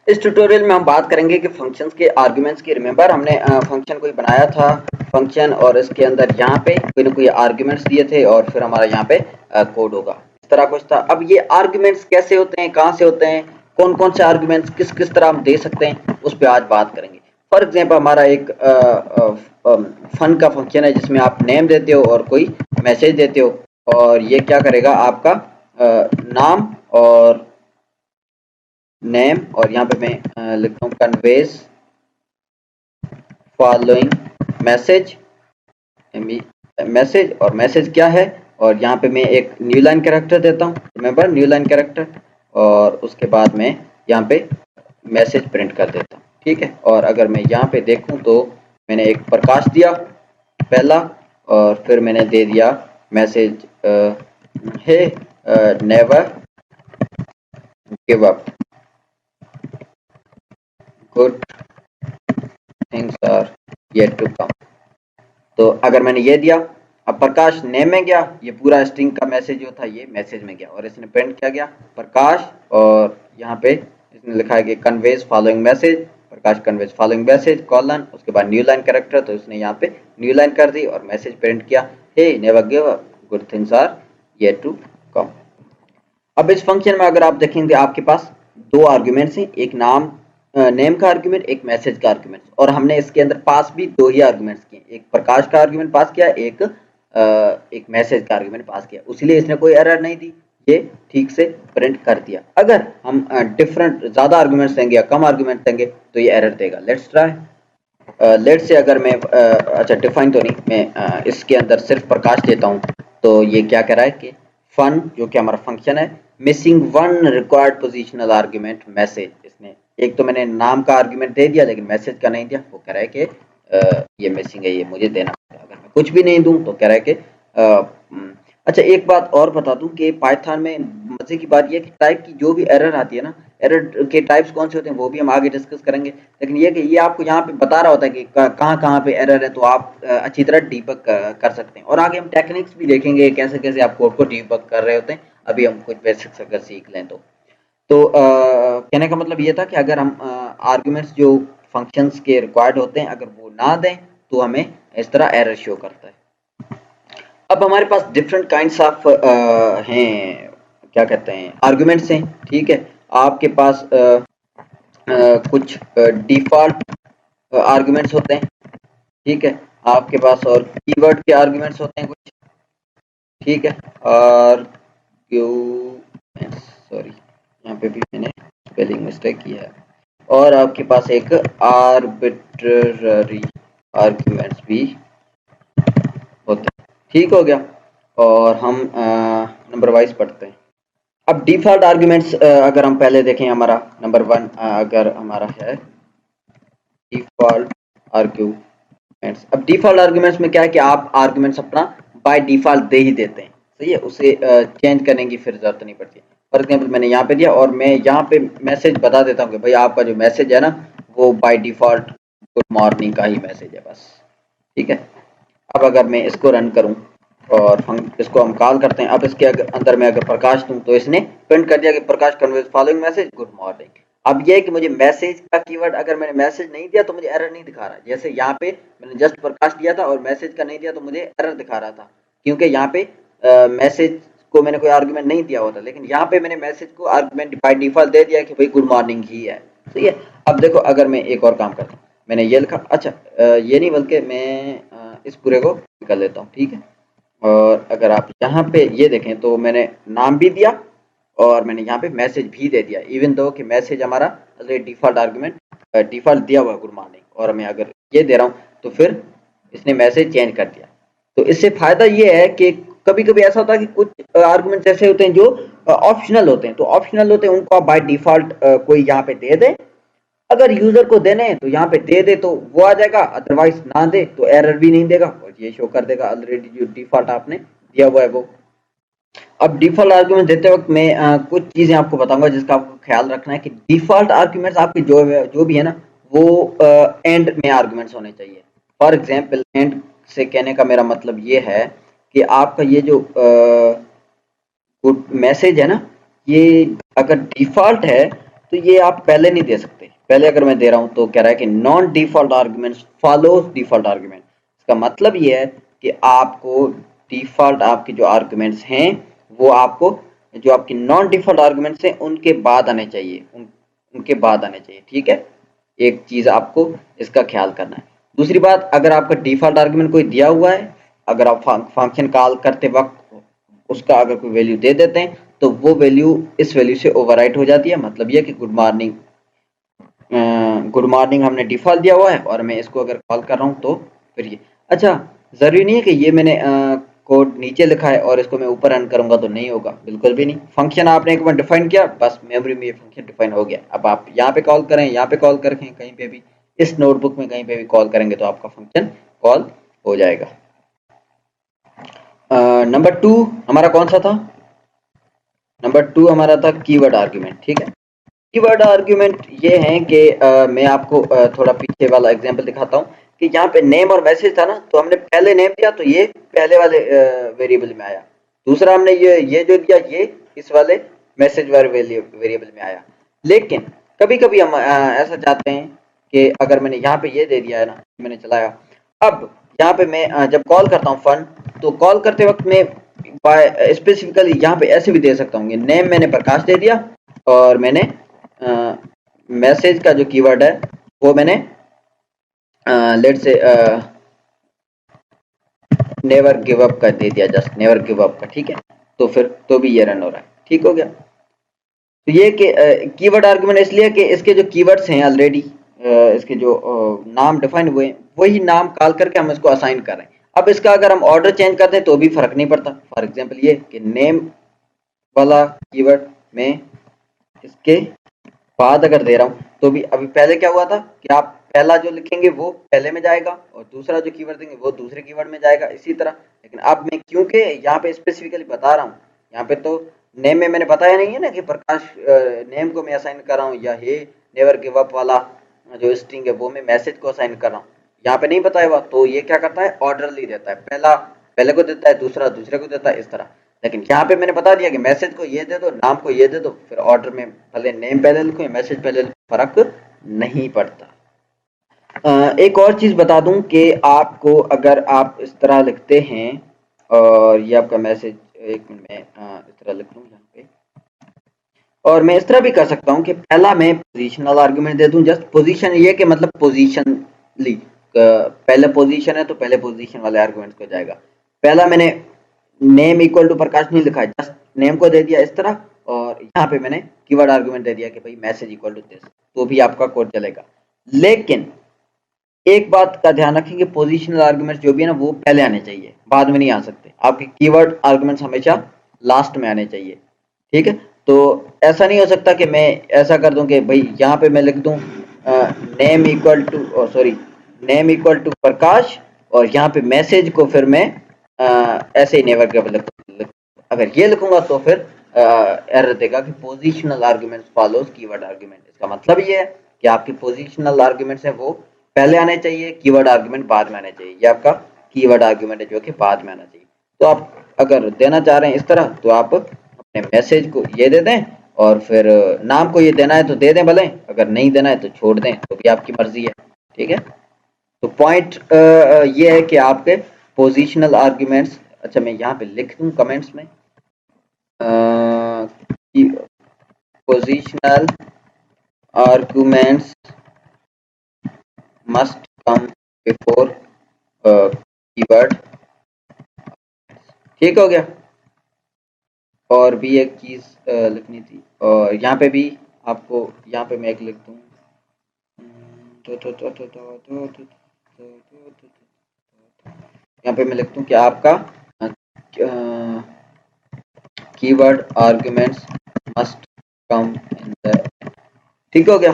इस ट्यूटोरियल में हम बात करेंगे कि फंक्शंस के आर्गुमेंट्स की। रिमेंबर हमने फंक्शन कोई बनाया था फंक्शन, और इसके अंदर यहाँ पे कोई ना कोई आर्गुमेंट्स दिए थे और फिर हमारा यहाँ पे कोड होगा, इस तरह कुछ था। अब ये आर्गुमेंट्स कैसे होते हैं, कहाँ से होते हैं, कौन कौन से आर्गुमेंट्स किस किस तरह हम दे सकते हैं, उस पर आज बात करेंगे। फॉर एग्जाम्पल हमारा एक फन का फंक्शन है जिसमें आप नेम देते हो और कोई मैसेज देते हो, और ये क्या करेगा, आपका नाम और नेम, और यहाँ पे मैं लिखता हूँ कन्वेज फॉलोइंग मैसेज। मैसेज और मैसेज क्या है, और यहाँ पे मैं एक न्यू लाइन कैरेक्टर देता हूँ, रिमेंबर न्यू लाइन कैरेक्टर, और उसके बाद में यहाँ पे मैसेज प्रिंट कर देता हूँ, ठीक है। और अगर मैं यहाँ पे देखूँ तो मैंने एक प्रकाश दिया पहला, और फिर मैंने दे दिया message hey never give up, good things are yet to come. तो अगर मैंने ये दिया, अब प्रकाश नेम में गया, ये पूरा स्ट्रिंग का मैसेज जो था ये मैसेज में गया, और इसने प्रिंट किया गया प्रकाश, और यहाँ पे इसने लिखा है कि कन्वेज फॉलोइंग मैसेज, प्रकाश कन्वेज फॉलोइंग मैसेज कॉलन, उसके बाद न्यू लाइन कैरेक्टर, तो इसने यहाँ पे न्यू लाइन कर दी और मैसेज प्रिंट किया, hey never give up, good things are yet to come. अब इस फंक्शन में अगर आप देखेंगे आपके पास दो आर्ग्यूमेंट्स हैं, एक नाम नेम का आर्ग्यूमेंट, एक मैसेज का आर्ग्यूमेंट, और हमने इसके अंदर पास भी दो ही आर्ग्यूमेंट्स किए, एक प्रकाश का आर्ग्यूमेंट पास किया, एक मैसेज का आर्ग्यूमेंट पास किया, इसलिए इसने कोई एरर नहीं दी, ये ठीक से प्रिंट कर दिया। अगर हम डिफरेंट ज्यादा आर्ग्यूमेंट्स देंगे या कम आर्ग्यूमेंट देंगे तो ये एरर देगा। Let's try. लेट्स से अगर मैं अच्छा डिफाइन तो नहीं, मैं इसके अंदर सिर्फ प्रकाश देता हूँ, तो ये क्या कह रहा है कि फन जो कि हमारा फंक्शन है, missing one required positional argument message, इसने एक तो मैंने नाम का आर्ग्यूमेंट दे दिया लेकिन मैसेज का नहीं दिया, वो कह रहा है कि ये मिसिंग है, ये मुझे देना पड़ेगा। अगर मैं कुछ भी नहीं दूं तो कह रहा है कि अच्छा एक बात और बता दूं कि पाइथन में मजे की बात यह है कि टाइप की जो भी एरर आती है ना, एरर के टाइप्स कौन से होते हैं वो भी हम आगे डिस्कस करेंगे, लेकिन ये कि ये आपको यहाँ पे बता रहा होता है कि कहाँ कहाँ पे एरर है, तो आप अच्छी तरह डीबग कर सकते हैं। और आगे हम टेक्निक्स भी देखेंगे कैसे कैसे आप कोड को डीबग कर रहे होते हैं, अभी हम कुछ बेसिक्स अगर सीख लें तो कहने का मतलब ये था कि अगर हम आर्ग्यूमेंट्स जो फंक्शंस के रिक्वायर्ड होते हैं अगर वो ना दें तो हमें इस तरह एरर शो करता है। अब हमारे पास डिफरेंट काइंड्स ऑफ हैं, क्या कहते हैं, आर्ग्यूमेंट्स हैं, ठीक है। आपके पास कुछ डिफॉल्ट आर्ग्यूमेंट्स होते हैं, ठीक है। आपके पास और कीवर्ड के आर्ग्यूमेंट्स होते हैं कुछ, ठीक है। आर्ग्यूमेंट्स, सॉरी यहाँ पे भी मैंने स्पेलिंग मिस्टेक किया है। और आपके पास एक आर्बिट्ररी आर्ग्यूमेंट्स भी होते हैं, ठीक हो गया। और हम नंबर वाइज पढ़ते हैं। अब डिफॉल्ट आर्ग्यूमेंट्स अगर हम पहले देखें, हमारा नंबर 1 अगर हमारा है डिफॉल्ट आर्ग्यूमेंट्स। अब डिफॉल्ट आर्ग्यूमेंट्स में क्या है कि आप आर्ग्यूमेंट्स अपना बाय डिफॉल्ट दे ही देते हैं, सही है, उसे चेंज करने की फिर जरूरत नहीं पड़ती। फॉर एग्जांपल मैंने यहाँ पे दिया और मैं यहाँ पे मैसेज बता देता हूँ कि भाई आपका जो मैसेज है ना वो बाय डिफॉल्ट गुड मॉर्निंग का ही मैसेज है बस, ठीक है। अब अगर मैं इसको रन करूं और हम इसको हम कॉल करते हैं, अब इसके अंदर मैं अगर प्रकाश दूं तो इसने प्रिंट कर दिया कि Prakash conveys following message good morning. अब ये है कि मुझे मैसेज का कीवर्ड अगर मैंने मैसेज नहीं दिया तो मुझे एरर नहीं दिखा रहा, जैसे यहाँ पे मैंने जस्ट प्रकाश दिया था और मैसेज का नहीं दिया तो मुझे एरर दिखा रहा था, क्योंकि यहाँ पे मैसेज को मैंने कोई आर्गुमेंट नहीं दिया होता, लेकिन यहाँ पे मैंने मैसेज को आर्गुमेंट बाय डिफॉल्ट दे दिया कि भाई गुड मॉर्निंग ही है, सही है। अब देखो अगर मैं एक और काम करता हूँ, मैंने ये लिखा, अच्छा ये नहीं बल्कि मैं इस पूरे को कर लेता हूँ, ठीक है। और अगर आप यहाँ पे ये देखें तो मैंने नाम भी दिया और मैंने यहाँ पे मैसेज भी दे दिया, इवन दो कि मैसेज हमारा डिफॉल्ट आर्गुमेंट डिफॉल्ट दिया हुआ गुड मॉर्निंग, और मैं अगर ये दे रहा हूँ तो फिर इसने मैसेज चेंज कर दिया। तो इससे फायदा ये है कि कभी कभी ऐसा होता है कि कुछ आर्गुमेंट्स ऐसे होते हैं जो ऑप्शनल होते हैं, तो ऑप्शनल होते हैं उनको आप बाय डिफॉल्ट कोई यहाँ पे दे दे, अगर यूजर को देने हैं तो यहाँ पे दे दे तो वो आ जाएगा, अदरवाइज ना दे तो एरर भी नहीं देगा और ये शो कर देगा ऑलरेडी जो डिफॉल्ट आपने दिया हुआ है वो। अब डिफॉल्ट आर्ग्यूमेंट देते वक्त मैं कुछ चीजें आपको बताऊंगा जिसका आपको ख्याल रखना है कि डिफॉल्ट आर्ग्यूमेंट्स आपके जो भी है ना वो एंड में आर्ग्यूमेंट्स होने चाहिए। फॉर एग्जाम्पल एंड से कहने का मेरा मतलब ये है कि आपका ये जो मैसेज है ना, ये अगर डिफॉल्ट है तो ये आप पहले नहीं दे सकते। पहले अगर मैं दे रहा हूं तो कह रहा है कि non default arguments follows default argument. इसका मतलब ये है कि आपको डिफॉल्ट आपके जो आर्ग्यूमेंट्स हैं वो आपको जो आपकी नॉन डिफॉल्ट आर्ग्यूमेंट्स हैं उनके बाद आने चाहिए, उनके बाद आने चाहिए। ठीक है, एक चीज आपको इसका ख्याल करना है। दूसरी बात, अगर आपका डिफॉल्ट आर्ग्यूमेंट कोई दिया हुआ है, अगर आप फंक्शन कॉल करते वक्त उसका अगर कोई वैल्यू दे देते हैं तो वो वैल्यू इस वैल्यू से ओवरराइट हो जाती है। मतलब ये कि गुड मॉर्निंग हमने डिफॉल्ट दिया हुआ है और मैं इसको अगर कॉल कर रहा हूँ तो फिर ये अच्छा, जरूरी नहीं है कि ये मैंने कोड नीचे लिखा है और इसको मैं ऊपर रन करूंगा तो नहीं होगा, बिल्कुल भी नहीं। फंक्शन आपने एक बार डिफाइन किया, बस मेमोरी में ये फंक्शन डिफाइन हो गया। अब आप यहाँ पे कॉल करें, यहाँ पे कॉल करें, कहीं पे भी इस नोटबुक में कहीं पे भी कॉल करेंगे तो आपका फंक्शन कॉल हो जाएगा। नंबर 2 हमारा कौन सा था? नंबर 2 हमारा था कीवर्ड आर्ग्यूमेंट। ठीक है, कीवर्ड आर्ग्यूमेंट ये हैं कि मैं आपको थोड़ा पीछे वाला एग्जांपल दिखाता हूँ कि यहाँ पे नेम और मैसेज था ना, तो हमने पहले नेम दिया तो ये पहले वाले वेरिएबल में आया। दूसरा हमने ये जो दिया ये इस वाले मैसेज वाले वेरिएबल में आया। लेकिन कभी कभी हम ऐसा चाहते हैं कि अगर मैंने यहाँ पे ये दे दिया है ना, मैंने चलाया, अब यहाँ पे मैं जब कॉल करता हूँ फन, तो कॉल करते वक्त मैं स्पेसिफिकली यहाँ पे ऐसे भी दे सकता हूँ। नेम मैंने प्रकाश दे दिया और मैंने मैसेज का जो कीवर्ड है वो मैंने let's say never give up कर दे दिया, जस्ट नेवर गिव अप का। ठीक है, तो फिर तो भी ये रन हो रहा है। ठीक हो गया। तो ये कि कीवर्ड आर्गुमेंट इसलिए कि इसके जो कीवर्ड्स हैं ऑलरेडी, इसके जो नाम डिफाइन हुए हैं वही नाम कॉल करके हम इसको असाइन कर रहे हैं। अब इसका अगर हम ऑर्डर चेंज करते हैं तो भी फर्क नहीं पड़ता। फॉर एग्जांपल ये कि नेम वाला कीवर्ड में इसके बाद अगर दे रहा हूं तो भी अभी पहले क्या हुआ था कि आप पहला जो लिखेंगे वो पहले में जाएगा और दूसरा जो कीवर्ड देंगे वो दूसरे कीवर्ड में जाएगा, इसी तरह। लेकिन अब मैं क्योंकि यहाँ पे स्पेसिफिकली बता रहा हूँ, यहाँ पे तो नेम में मैंने बताया नहीं है ना कि प्रकाश नेम को मैं असाइन कर रहा हूँ या ये नेवर गिव अप वाला जो स्ट्रिंग है वो मैं मैसेज को असाइन कर रहा हूँ, यहाँ पे नहीं बताया हुआ। तो ये क्या करता है, ऑर्डरली देता है, पहला पहले को देता है, दूसरा दूसरे को देता है, इस तरह। लेकिन यहाँ पे मैंने बता दिया कि मैसेज को ये दे दो, नाम को ये दे दो, फिर ऑर्डर में भले नेम पहले लिखो या मैसेज पहले लिखो, फर्क नहीं पड़ता। एक और चीज बता दूं कि आपको अगर आप इस तरह लिखते हैं और ये आपका मैसेज, एक मिनट में इस तरह लिख लूं यहाँ पे, और मैं इस तरह भी कर सकता हूं कि पहला मैं पोजीशनल आर्गुमेंट दे दूं, जस्ट पोजीशन ये कि मतलब पोजीशनली, पहले पोजीशन है तो पहले पोजीशन वाले आर्गुमेंट्स को जाएगा। पहला मैंने नेम इक्वल टू प्रकाश नहीं लिखा है, जस्ट नेम को दे दिया इस तरह, और यहाँ पे मैंने कीवर्ड आर्गुमेंट दे दिया कि भाई मैसेज इक्वल टू दिस, तो भी आपका कोड चलेगा। लेकिन एक बात का ध्यान रखेंगे, पोजीशनल आर्गुमेंट्स जो भी है ना वो पहले आने चाहिए, बाद में नहीं आ सकते। आपके कीवर्ड आर्गुमेंट्स हमेशा लास्ट में आने चाहिए। ठीक है, तो ऐसा नहीं हो सकता कि मैं ऐसा कर दूं कि भाई यहाँ पे मैं लिख दूं name equal to sorry name equal to Prakash और यहाँ पे मैसेज को फिर मैं ऐसे ही नेवर गिव लिख, अगर ये लिखूंगा तो फिर एरर देगा कि positional arguments follows keyword argument. इसका मतलब ये है कि आपके पोजीशनल आर्गुमेंट्स है वो पहले आने चाहिए, कीवर्ड आर्गुमेंट बाद में आने चाहिए। ये आपका कीवर्ड आर्गुमेंट है जो कि बाद में आना चाहिए। तो आप अगर देना चाह रहे हैं इस तरह तो आप अपने मैसेज को ये दे दें और फिर नाम को ये देना है तो दे दें भले, अगर नहीं देना है तो छोड़ दें, तो भी आपकी मर्जी है। ठीक है, तो पॉइंट ये है कि आपके पोजीशनल आर्गुमेंट्स, अच्छा मैं यहाँ पे लिख दूं कमेंट्स में, positional arguments must come before keyword. ठीक हो गया। और भी एक चीज लिखनी थी, और यहाँ पे भी आपको, यहाँ पे मैं एक लिख दूँ, यहाँ पे मैं लिख दूँ कि आपका keyword arguments must come in the. ठीक हो गया।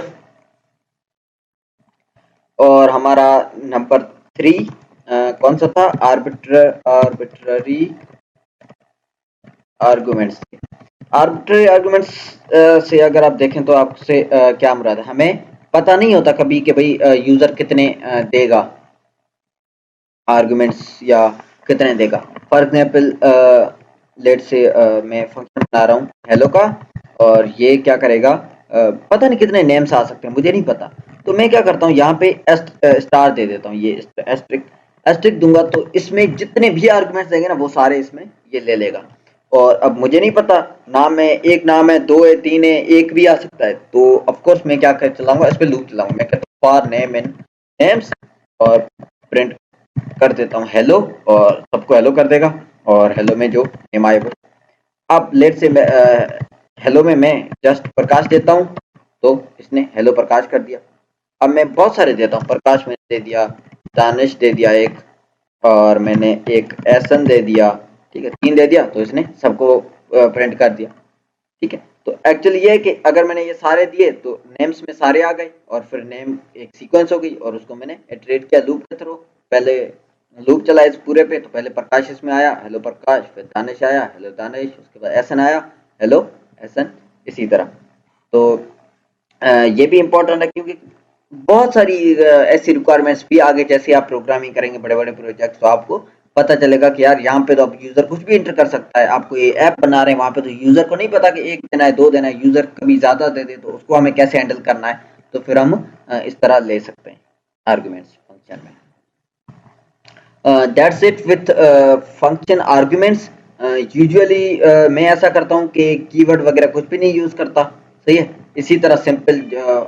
और हमारा नंबर 3 कौन सा था, आर्बिट्ररी आर्गुमेंट्स। आर्बिट्ररी आर्गुमेंट्स से अगर आप देखें तो आपसे क्या मुराद है, हमें पता नहीं होता कभी कि भाई यूजर कितने देगा आर्गुमेंट्स या कितने देगा। फॉर एग्जांपल लेट से मैं फंक्शन बना रहा हूँ हेलो का, और ये क्या करेगा, पता नहीं कितने नेम्स आ सकते हैं, मुझे नहीं पता। तो मैं क्या करता हूँ यहाँ पे स्टार दे देता हूँ, ये एस्ट्रिक एस्ट्रिक दूंगा तो इसमें जितने भी आर्गुमेंट्स देंगे ना वो सारे इसमें ये ले लेगा। और अब मुझे नहीं पता नाम है, एक नाम है, दो है, तीन है, एक भी आ सकता है, तो ऑफ कोर्स मैं क्या कर चलाऊंगा, इस पे लूप चलाऊंगा। मैं कहता हूँ फॉर नेम इन नेम्स और प्रिंट कर देता हूँ हेलो, और सबको हेलो कर देगा, और हेलो में जो नेम आए वो। अब लेट से हेलो में मैं जस्ट प्रकाश देता हूँ, तो इसने हेलो प्रकाश कर दिया। अब मैं बहुत सारे देता हूँ, प्रकाश मैंने दे दिया, दानिश दे दिया एक, और मैंने एक एहसन दे दिया, ठीक है, 3 दे दिया, तो इसने सबको प्रिंट कर दिया। ठीक है, तो एक्चुअली ये है कि अगर मैंने ये सारे दिए तो नेम्स में सारे आ गए, और फिर नेम एक सीक्वेंस हो गई, और उसको मैंने इटरेट किया लूप के थ्रू। पहले लूप चला इस पूरे पे, तो पहले प्रकाश इसमें आया, हेलो प्रकाश, फिर दानिश आया, हेलो दानिश, उसके बाद एहसन आया, हेलो एहसन, इसी तरह। तो ये भी इम्पोर्टेंट है, क्योंकि बहुत सारी ऐसी रिक्वायरमेंट्स भी आगे, जैसे आप प्रोग्रामिंग करेंगे बड़े बड़े प्रोजेक्ट, तो आपको पता चलेगा कि यार यहाँ पे तो अब यूजर कुछ भी इंटर कर सकता है। आपको ये ऐप बना रहे हैं, वहां पे तो यूजर को नहीं पता कि 1 देना है, 2 देना है, यूजर कभी ज्यादा दे दे तो उसको हमें कैसे हैंडल करना है। तो फिर हम इस तरह ले सकते हैं आर्ग्यूमेंट्स फंक्शन में। That's it with function arguments. Usually मैं ऐसा करता हूँ कि कीवर्ड वगैरह कुछ भी नहीं यूज करता, सही है। इसी तरह सिंपल,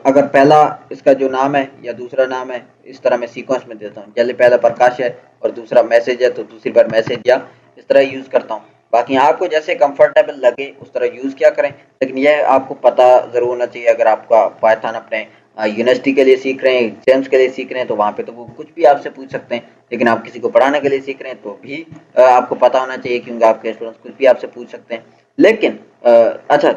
अगर पहला इसका जो नाम है या दूसरा नाम है, इस तरह मैं सीक्वेंस में देता हूँ, जैसे पहला प्रकाश है और दूसरा मैसेज है, तो दूसरी बार मैसेज या इस तरह यूज करता हूँ। बाकी आपको जैसे कंफर्टेबल लगे उस तरह यूज क्या करें, लेकिन यह आपको पता जरूर होना चाहिए। अगर आपका पाइथन अपने यूनिवर्सिटी के लिए सीख रहे हैं, एग्जाम्स के लिए सीख रहे हैं, तो वहाँ पे तो वो कुछ भी आपसे पूछ सकते हैं, लेकिन आप किसी को पढ़ाने के लिए सीख रहे हैं तो भी आपको पता होना चाहिए, क्योंकि आपके स्टूडेंट्स कुछ भी आपसे पूछ सकते हैं। लेकिन अच्छा,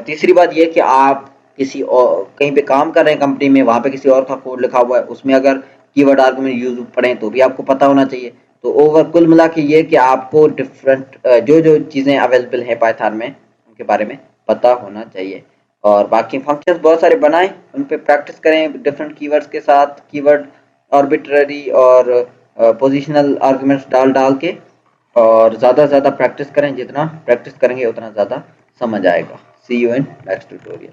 तीसरी बात ये कि आप किसी और कहीं पे काम कर रहे हैं कंपनी में, वहाँ पे किसी और का कोड लिखा हुआ है, उसमें अगर कीवर्ड आर्गुमेंट यूज पढ़ें तो भी आपको पता होना चाहिए। तो ओवर कुल मिला के ये कि आपको डिफरेंट जो जो चीज़ें अवेलेबल हैं पाइथन में, उनके बारे में पता होना चाहिए। और बाकी फंक्शंस बहुत सारे बनाएं, उन पे प्रैक्टिस करें डिफरेंट कीवर्ड्स के साथ, कीवर्ड आर्बिट्ररी और पोजिशनल आर्गुमेंट्स डाल डाल के, और ज़्यादा से ज़्यादा प्रैक्टिस करें। जितना प्रैक्टिस करेंगे उतना ज़्यादा समझ आएगा। सी यू इन नेक्स्ट ट्यूटोरियल।